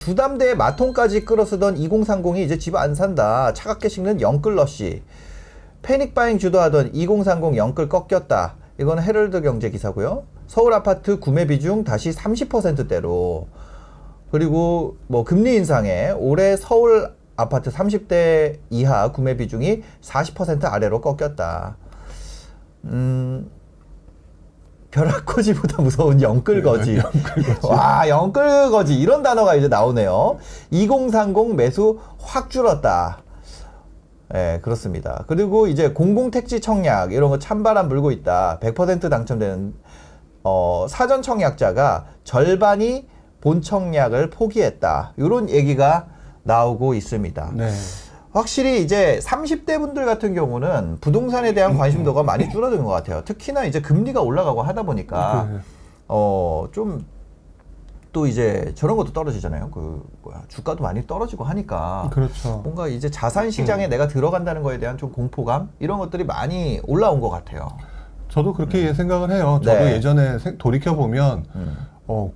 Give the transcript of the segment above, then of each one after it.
2담대에 마통까지 끌어쓰던 2030이 이제 집 안 산다. 차갑게 식는 영끌러시. 패닉바잉 주도하던 2030 영끌 꺾였다. 이건 헤럴드 경제 기사고요. 서울 아파트 구매 비중 다시 30%대로. 그리고 뭐 금리 인상에 올해 서울 아파트 30대 이하 구매 비중이 40% 아래로 꺾였다. 벼락거지보다 무서운 영끌거지. 영끌거지. 와, 영끌거지. 이런 단어가 이제 나오네요. 2030 매수 확 줄었다. 예, 그렇습니다. 그리고 이제 공공택지 청약, 이런 거 찬바람 불고 있다. 100% 당첨되는, 사전 청약자가 절반이 본 청약을 포기했다. 이런 얘기가 나오고 있습니다. 네. 확실히 이제 30대 분들 같은 경우는 부동산에 대한 관심도가 많이 줄어든 것 같아요. 특히나 이제 금리가 올라가고 하다 보니까, 좀, 또 이제 저런 것도 떨어지잖아요. 주가도 많이 떨어지고 하니까. 그렇죠. 뭔가 이제 자산 시장에 내가 들어간다는 거에 대한 좀 공포감? 이런 것들이 많이 올라온 것 같아요. 저도 그렇게 생각을 해요. 저도 네. 예전에 돌이켜보면,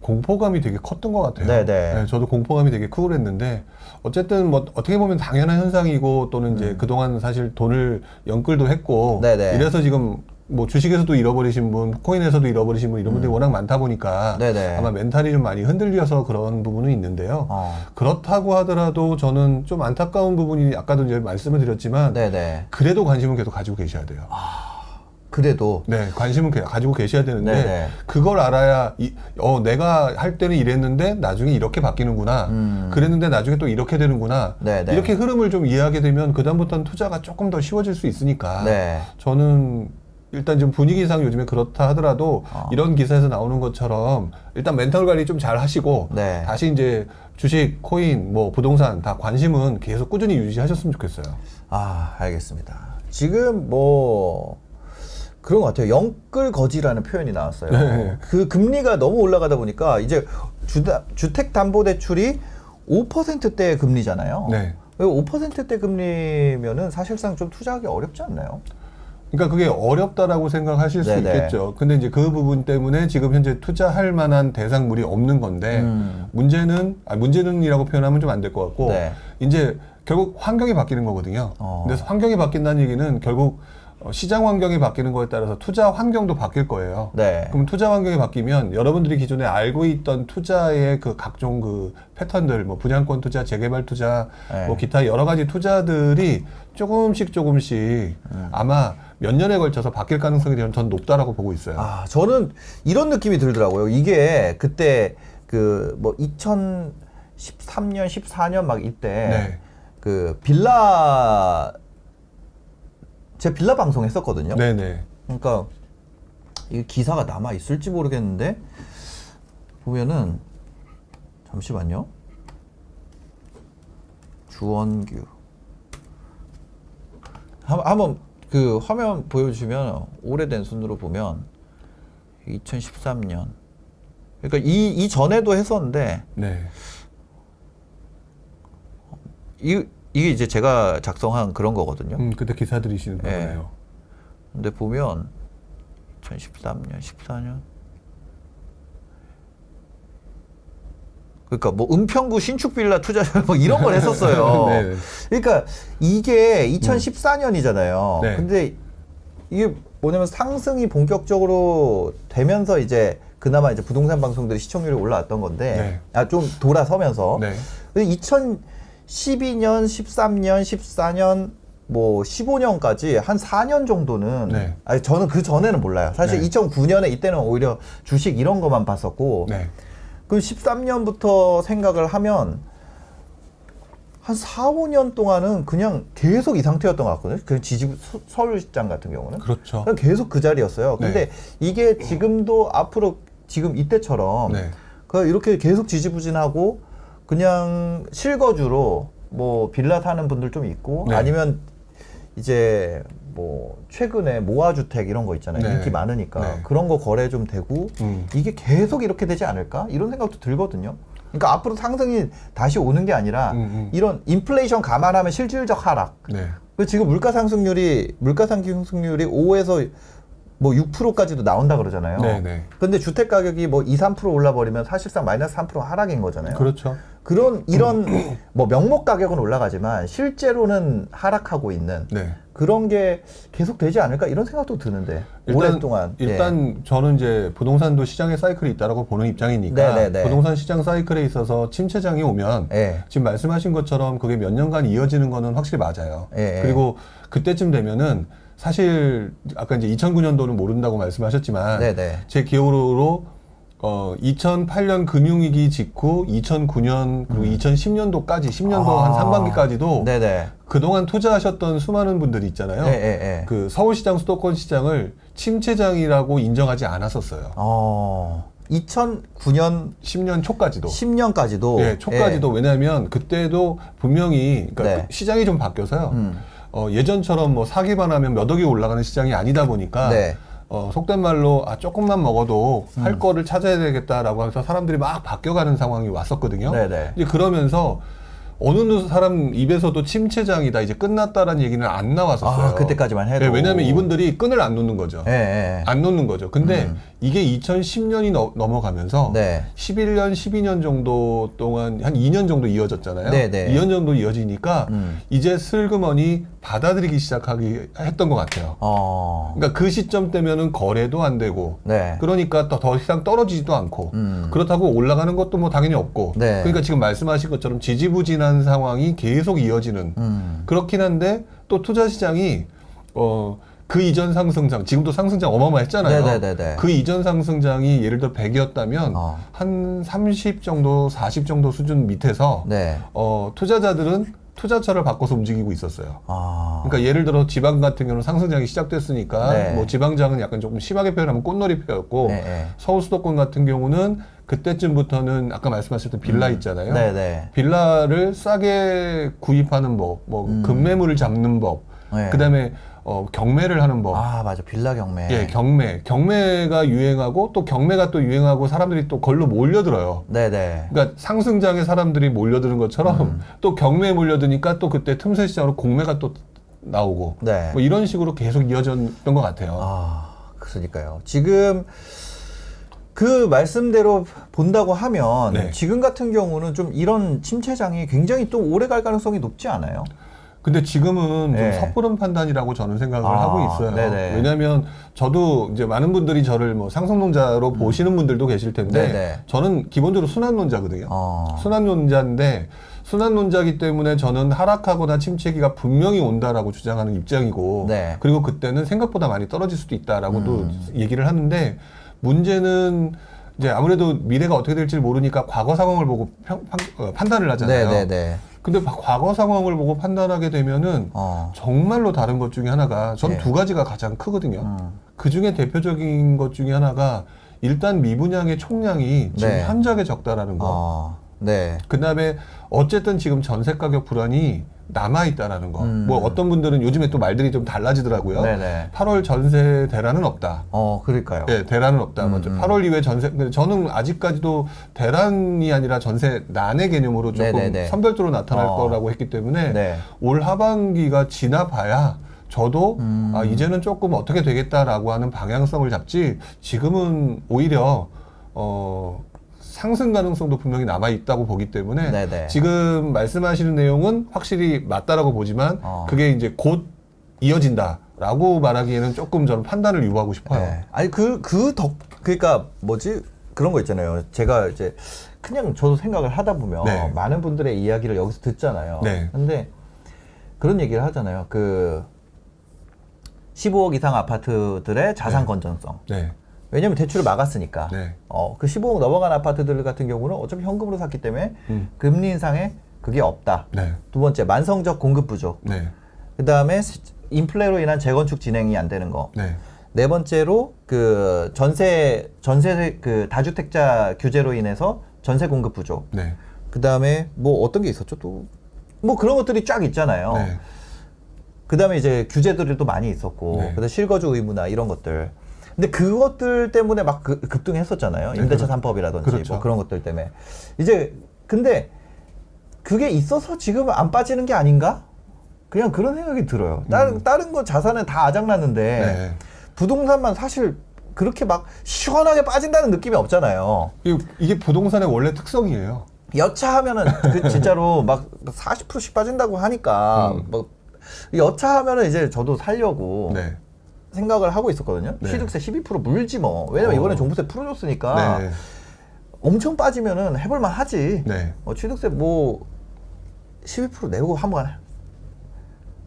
공포감이 되게 컸던 것 같아요. 네네. 네, 저도 공포감이 되게 크고 그랬는데, 어쨌든 뭐 어떻게 보면 당연한 현상이고, 또는 이제 그동안 사실 돈을 연끌도 했고, 네네. 이래서 지금 뭐 주식에서도 잃어버리신 분, 코인에서도 잃어버리신 분, 이런 분들이 워낙 많다 보니까, 네네. 아마 멘탈이 좀 많이 흔들려서 그런 부분은 있는데요. 그렇다고 하더라도 저는 좀 안타까운 부분이 아까도 이제 말씀을 드렸지만, 네네. 그래도 관심은 계속 가지고 계셔야 돼요. 그래도. 네, 관심은 가지고 계셔야 되는데, 네네. 그걸 알아야, 내가 할 때는 이랬는데, 나중에 이렇게 바뀌는구나. 그랬는데, 나중에 또 이렇게 되는구나. 네네. 이렇게 흐름을 좀 이해하게 되면, 그다음부터는 투자가 조금 더 쉬워질 수 있으니까, 네. 저는 일단 좀 분위기상 요즘에 그렇다 하더라도, 이런 기사에서 나오는 것처럼, 일단 멘탈 관리 좀 잘 하시고, 네. 다시 이제 주식, 코인, 뭐 부동산 다 관심은 계속 꾸준히 유지하셨으면 좋겠어요. 알겠습니다. 지금 뭐, 그런 것 같아요. 영끌거지라는 표현이 나왔어요. 네. 그 금리가 너무 올라가다 보니까 이제 주택담보대출이 5%대 금리잖아요. 네. 5%대 금리면은 사실상 좀 투자하기 어렵지 않나요? 그러니까 그게 어렵다라고 생각하실 수 네네. 있겠죠. 근데 이제 그 부분 때문에 지금 현재 투자할 만한 대상물이 없는 건데, 문제는이라고 표현하면 좀 안 될 것 같고, 네. 이제 결국 환경이 바뀌는 거거든요. 근데 환경이 바뀐다는 얘기는 결국 시장 환경이 바뀌는 거에 따라서 투자 환경도 바뀔 거예요. 네. 그럼 투자 환경이 바뀌면 여러분들이 기존에 알고 있던 투자의 그 각종 그 패턴들, 뭐 분양권 투자, 재개발 투자, 네. 뭐 기타 여러 가지 투자들이 조금씩 아마 몇 년에 걸쳐서 바뀔 가능성이 전 높다라고 보고 있어요. 저는 이런 느낌이 들더라고요. 이게 그때 뭐 2013년, 14년 막 이때 네. 제 빌라 방송 했었거든요. 네네. 그러니까 이 기사가 남아 있을지 모르겠는데 보면은 잠시만요. 주원규 한번 그 화면 보여주시면 오래된 순으로 보면 2013년 그러니까 이 전에도 했었는데 네. 이게 이제 제가 작성한 그런 거거든요. 그때 기사들이시는 거네요. 근데 보면 2013년, 14년 그러니까 뭐 은평구 신축 빌라 투자자 뭐 이런 걸 했었어요. 네. 그러니까 이게 2014년이잖아요. 네. 근데 이게 뭐냐면 상승이 본격적으로 되면서 이제 그나마 이제 부동산 방송들이 시청률이 올라왔던 건데 좀 돌아서면서 네. 근데 2012년, 13년, 14년, 뭐 15년까지 한 4년 정도는 네. 저는 그 전에는 몰라요. 사실 네. 2009년에 이때는 오히려 주식 이런 것만 봤었고 네. 그 13년부터 생각을 하면 한 4, 5년 동안은 그냥 계속 이 상태였던 것 같거든요. 그 서울시장 같은 경우는. 그렇죠. 그냥 계속 그 자리였어요. 근데 네. 이게 지금도 앞으로 지금 이때처럼 네. 이렇게 계속 지지부진하고 그냥 실거주로 뭐 빌라 사는 분들 좀 있고 네. 아니면 이제 뭐 최근에 모아주택 이런 거 있잖아요. 네. 인기 많으니까 네. 그런 거 거래 좀 되고 이게 계속 이렇게 되지 않을까 이런 생각도 들거든요. 그러니까 앞으로 상승이 다시 오는 게 아니라 이런 인플레이션 감안하면 실질적 하락. 네. 지금 물가 상승률이 5에서 뭐 6%까지도 나온다 그러잖아요. 네네. 근데 주택 가격이 뭐 2, 3% 올라버리면 사실상 마이너스 3% 하락인 거잖아요. 그렇죠. 이런 뭐 명목 가격은 올라가지만 실제로는 하락하고 있는 네. 그런 게 계속 되지 않을까 이런 생각도 드는데 오랫동안 일단 저는 이제 부동산도 시장의 사이클이 있다라고 보는 입장이니까 네네네. 부동산 시장 사이클에 있어서 침체장이 오면 예. 지금 말씀하신 것처럼 그게 몇 년간 이어지는 거는 확실히 맞아요. 예. 그리고 그때쯤 되면은 사실 아까 이제 2009년도는 모른다고 말씀하셨지만 네네. 제 기억으로 2008년 금융위기 직후 2009년 그리고 2010년도까지 10년도 한 상반기까지도 네네. 그동안 투자하셨던 수많은 분들이 있잖아요. 예. 그 서울시장, 수도권 시장을 침체장이라고 인정하지 않았었어요. 2009년 10년 초까지도. 10년까지도 예, 초까지도. 왜냐하면 그때도 분명히 그러니까 네. 시장이 좀 바뀌어서요. 예전처럼 뭐 사기만 하면 몇 억이 올라가는 시장이 아니다 보니까 네. 속된 말로 조금만 먹어도 할 거를 찾아야 되겠다라고 해서 사람들이 막 바뀌어가는 상황이 왔었거든요. 네네. 이제 그러면서 어느 사람 입에서도 침체장이다 이제 끝났다라는 얘기는 안 나왔었어요. 그때까지만 해도. 네, 왜냐하면 이분들이 끈을 안 놓는 거죠. 예. 안 놓는 거죠. 근데 이게 2010년이 넘어가면서 네. 11년, 12년 정도 동안 한 2년 정도 이어졌잖아요. 네네. 2년 정도 이어지니까 이제 슬그머니 받아들이기 시작하기 했던 것 같아요. 그러니까 그 시점 때면은 거래도 안 되고, 네. 그러니까 더 이상 떨어지지도 않고, 그렇다고 올라가는 것도 뭐 당연히 없고, 네. 그러니까 지금 말씀하신 것처럼 지지부진한 상황이 계속 이어지는 그렇긴 한데 또 투자 시장이 그 이전 상승장, 지금도 상승장 어마어마했잖아요. 네네네네. 그 이전 상승장이 예를 들어 100이었다면 한 30 정도, 40 정도 수준 밑에서 네. 투자자들은 투자처를 바꿔서 움직이고 있었어요. 그러니까 예를 들어 지방 같은 경우는 상승장이 시작됐으니까 네. 뭐 지방장은 약간 조금 심하게 표현하면 꽃놀이표였고 네. 서울 수도권 같은 경우는 그때쯤부터는 아까 말씀하셨던 빌라 있잖아요. 네네. 빌라를 싸게 구입하는 법, 뭐 급매물을 잡는 법, 네. 그다음에 경매를 하는 법. 맞아. 빌라 경매. 예, 경매가 유행하고 또 경매가 또 유행하고 사람들이 또 걸로 몰려들어요. 네네. 그러니까 상승장에 사람들이 몰려드는 것처럼 또 경매에 몰려드니까 또 그때 틈새 시장으로 공매가 또 나오고 네. 뭐 이런 식으로 계속 이어졌던 것 같아요. 그러니까요. 지금 그 말씀대로 본다고 하면 네. 지금 같은 경우는 좀 이런 침체장이 굉장히 또 오래 갈 가능성이 높지 않아요? 근데 지금은 네. 좀 섣부른 판단이라고 저는 생각을 하고 있어요. 네네. 왜냐하면 저도 이제 많은 분들이 저를 뭐 상승론자로 보시는 분들도 계실 텐데 네네. 저는 기본적으로 순환론자거든요. 순환론자인데 순환론자이기 때문에 저는 하락하거나 침체기가 분명히 온다라고 주장하는 입장이고 네. 그리고 그때는 생각보다 많이 떨어질 수도 있다라고도 얘기를 하는데 문제는 이제 아무래도 미래가 어떻게 될지 모르니까 과거 상황을 보고 판단을 하잖아요. 네네네. 근데 과거 상황을 보고 판단하게 되면은 정말로 다른 것 중에 하나가 전 네. 두 가지가 가장 크거든요. 그 중에 대표적인 것 중에 하나가 일단 미분양의 총량이 지금 네. 현저하게 적다라는 거. 네. 그 다음에 어쨌든 지금 전세 가격 불안이 남아있다라는 거. 뭐 어떤 분들은 요즘에 또 말들이 좀 달라지더라고요. 네네. 8월 전세 대란은 없다. 그러니까요. 네, 대란은 없다. 먼저 8월 이후에 전세, 근데 저는 아직까지도 대란이 아니라 전세 난의 개념으로 조금 네네네. 선별적으로 나타날 거라고 했기 때문에 네. 올 하반기가 지나봐야 저도 이제는 조금 어떻게 되겠다라고 하는 방향성을 잡지 지금은 오히려 상승 가능성도 분명히 남아 있다고 보기 때문에 네네. 지금 말씀하시는 내용은 확실히 맞다라고 보지만 그게 이제 곧 이어진다라고 말하기에는 조금 저는 판단을 유보하고 싶어요. 네. 아니 그러니까 뭐지 그런 거 있잖아요. 제가 이제 그냥 저도 생각을 하다 보면 네. 많은 분들의 이야기를 여기서 듣잖아요. 네. 근데 그런 얘기를 하잖아요. 그 15억 이상 아파트들의 자산 네. 건전성. 네. 왜냐면 대출을 막았으니까. 네. 그 15억 넘어간 아파트들 같은 경우는 어차피 현금으로 샀기 때문에 금리 인상에 그게 없다. 네. 두 번째, 만성적 공급 부족. 네. 그 다음에 인플레로 인한 재건축 진행이 안 되는 거. 네. 네 번째로 그 전세 그 다주택자 규제로 인해서 전세 공급 부족. 네. 그 다음에 뭐 어떤 게 있었죠? 또 뭐 그런 것들이 쫙 있잖아요. 네. 그 다음에 이제 규제들이 또 많이 있었고, 네. 그다음 실거주 의무나 이런 것들. 근데 그것들 때문에 막 급등했었잖아요. 네, 임대차 3법이라든지 그렇죠. 뭐 그런 것들 때문에. 이제 근데 그게 있어서 지금 안 빠지는 게 아닌가? 그냥 그런 생각이 들어요. 다른 거 자산은 다 아작났는데 네. 부동산만 사실 그렇게 막 시원하게 빠진다는 느낌이 없잖아요. 이게 부동산의 원래 특성이에요. 여차하면은 그 진짜로 막 40%씩 빠진다고 하니까 뭐 여차하면은 이제 저도 살려고 네. 생각을 하고 있었거든요. 네. 취득세 12% 물지 뭐. 왜냐면 이번에 종부세 풀어줬으니까 네. 엄청 빠지면은 해볼만 하지. 네. 취득세 뭐 12% 내고 한번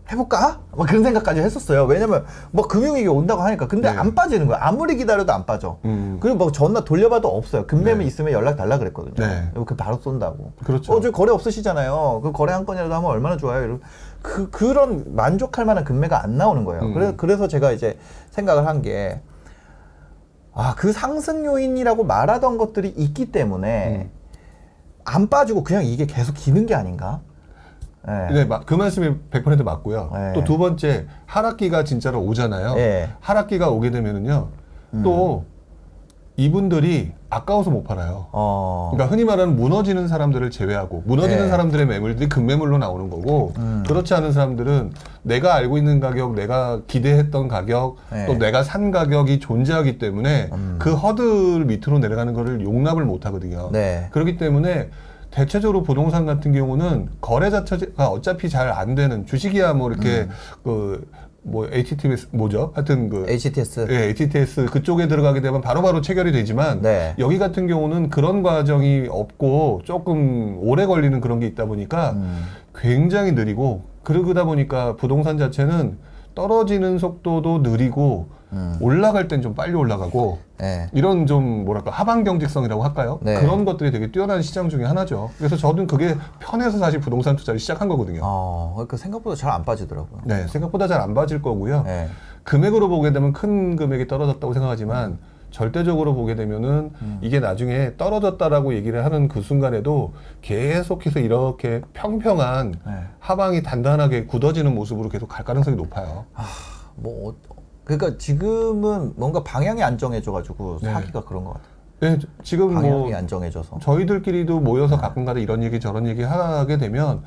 해볼까? 막 그런 생각까지 했었어요. 왜냐면 뭐 금융위기 온다고 하니까. 근데 네. 안 빠지는 거야. 아무리 기다려도 안 빠져. 그리고 뭐 전화 돌려봐도 없어요. 금매매 네. 있으면 연락 달라 그랬거든요. 네. 그 바로 쏜다고. 그렇죠. 저 거래 없으시잖아요. 그 거래 한 건이라도 하면 얼마나 좋아요. 이러고 그런 만족할 만한 금매가 안 나오는 거예요. 그래서 제가 이제 생각을 한 게, 그 상승 요인이라고 말하던 것들이 있기 때문에 안 빠지고 그냥 이게 계속 기는 게 아닌가? 네. 네, 그 말씀이 100% 맞고요. 네. 또 두 번째, 하락기가 진짜로 오잖아요. 네. 하락기가 오게 되면은요, 또 이분들이 아까워서 못 팔아요. 그러니까 흔히 말하는 무너지는 사람들을 제외하고, 무너지는 네. 사람들의 매물들이 급매물로 나오는 거고, 그렇지 않은 사람들은 내가 알고 있는 가격, 내가 기대했던 가격, 네. 또 내가 산 가격이 존재하기 때문에 그 허들 밑으로 내려가는 거를 용납을 못 하거든요. 네. 그렇기 때문에 대체적으로 부동산 같은 경우는 거래 자체가 어차피 잘 안 되는, 주식이야 뭐 이렇게 뭐 HTS 뭐죠? 하여튼 HTS. 예, HTS 그쪽에 들어가게 되면 바로바로 체결이 되지만 네. 여기 같은 경우는 그런 과정이 없고 조금 오래 걸리는 그런 게 있다 보니까 굉장히 느리고, 그러다 보니까 부동산 자체는 떨어지는 속도도 느리고 올라갈 땐 좀 빨리 올라가고, 네. 이런 좀 뭐랄까 하방 경직성이라고 할까요? 네. 그런 것들이 되게 뛰어난 시장 중에 하나죠. 그래서 저는 그게 편해서 사실 부동산 투자를 시작한 거거든요. 그러니까 생각보다 잘 안 빠지더라고요. 네, 생각보다 잘 안 빠질 거고요. 네. 금액으로 보게 되면 큰 금액이 떨어졌다고 생각하지만 절대적으로 보게 되면은 이게 나중에 떨어졌다라고 얘기를 하는 그 순간에도 계속해서 이렇게 평평한 네. 하방이 단단하게 굳어지는 모습으로 계속 갈 가능성이 높아요. 그러니까 지금은 뭔가 방향이 안 정해져가지고 네. 사기가 그런 것 같아요. 네, 지금 방향이 뭐 안 정해져서. 저희들끼리도 모여서 가끔가다 이런 얘기 저런 얘기 하게 되면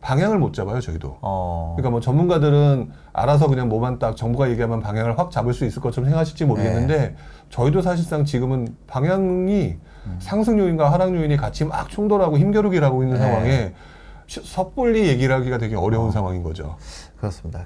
방향을 못 잡아요, 저희도. 그러니까 뭐 전문가들은 알아서 그냥 뭐만 딱 정부가 얘기하면 방향을 확 잡을 수 있을 것처럼 생각하실지 모르겠는데 저희도 사실상 지금은 방향이 상승 요인과 하락 요인이 같이 막 충돌하고 힘겨루기를 하고 있는 네. 상황에 섣불리 얘기를 하기가 되게 어려운 상황인 거죠. 그렇습니다.